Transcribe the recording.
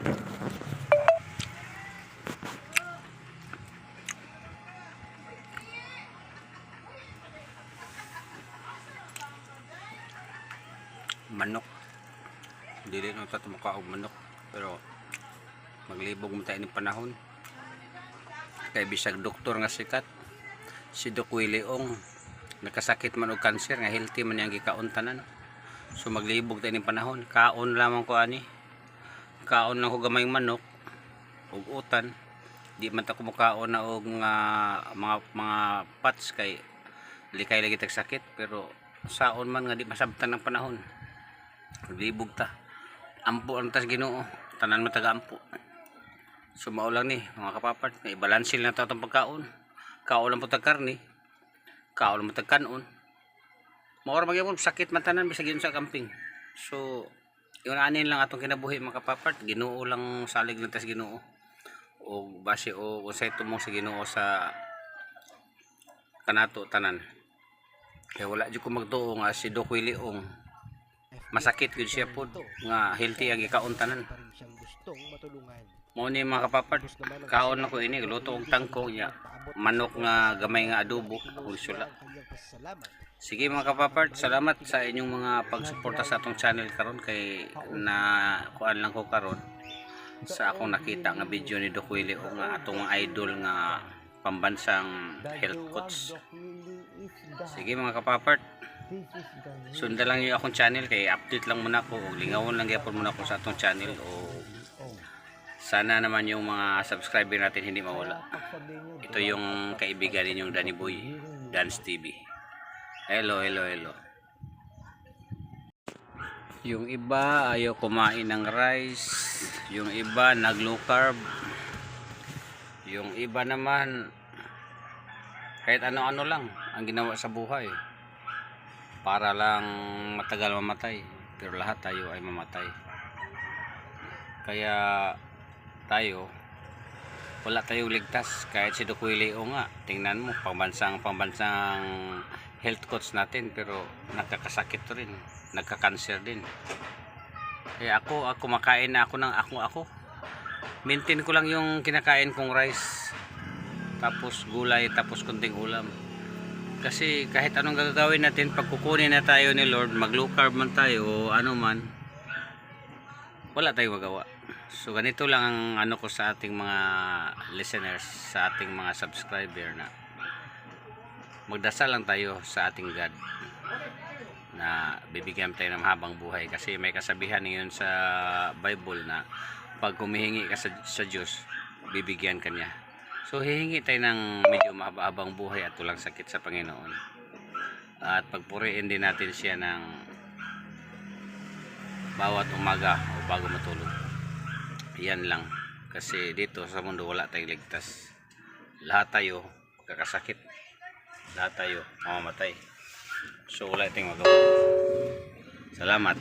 Manok. Dili na ito mukha og manok. Pero maglibog mo tayo ng panahon. Kaya bisag doktor nga sikat. Si Doc Willie Ong. Nakasakit man og cancer nga healthy man yang gikauntanan. So maglibog tayo ng panahon. Kaon lamang ko ani. Kaon lang ko gamay manok. Og utan. Di man ta kumukaon na og mga pats kay likay lagi tag sakit. Pero saon man nga di masabtan ng panahon. Maglibog ta. Ampo ang tas Ginoo. Tanan mo taga ampo. So mao lang ni mga kapapart. May balansil na ta itong pagkaon. Kaon lang po tag karne. Kaon lang po tag kanon. Maura magyapon sakit man tanan bisag yun sa camping. So yun anin lang atong kinabuhi mga kapapart. Ginoo lang salig lang tas Ginoo. O base o unsay tumong sa Ginoo sa kanato tanan. Kaya wala jud ko magtuo nga si Doc Willie Ong masakit gud siya pod nga healthy ang gikaon tanan. Mao ni mga kapapart, kaon na ko ini luto og tangkong niya. Manok nga gamay nga adobo ug sula. Sige mga kapapart, salamat sa inyong mga pagsuporta sa atong channel karon kay na kuan lang ko karon sa akong nakita nga video ni Doc Willie Ong nga atong idol nga pambansang health coach. Sige mga kapapart, sundan lang yung akong channel kay update lang muna ko o lingawon lang gyapon muna ko sa atong channel o sana naman yung mga subscriber natin hindi mawala. Ito yung kaibigan ninyong Danny Boy, Dance TV. Hello. Yung iba ayaw kumain ng rice, yung iba nag low carb, yung iba naman kahit ano-ano lang ang ginawa sa buhay para lang matagal mamatay, pero lahat tayo ay mamatay. Kaya tayo wala tayong ligtas. Kahit si Doc Willie Ong nga, tingnan mo pambansang health coach natin, pero nagkakasakit rin, nagka-cancer din. Kaya ako makain na ako ng ako maintain ko lang yung kinakain kong rice, tapos gulay, tapos kunting ulam. Kasi kahit anong gagawin natin, pag kukunin na tayo ni Lord, mag low carb man tayo o ano man, wala tayong magawa. So ganito lang ang ano ko sa ating mga listeners, sa ating mga subscriber, na magdasal lang tayo sa ating God na bibigyan tayo ng mahabang buhay. Kasi may kasabihan ngayon sa Bible na pag humihingi ka sa Diyos, bibigyan ka niya. So hihingi tayo ng medyo mahabang buhay at walang sakit sa Panginoon. At pagpuriin din natin siya ng bawat umaga o bago matulog. Yan lang. Kasi dito sa mundo wala tayong ligtas. Lahat tayo kakasakit. Lahat tayo mamamatay. So wala tayong magawa. Salamat.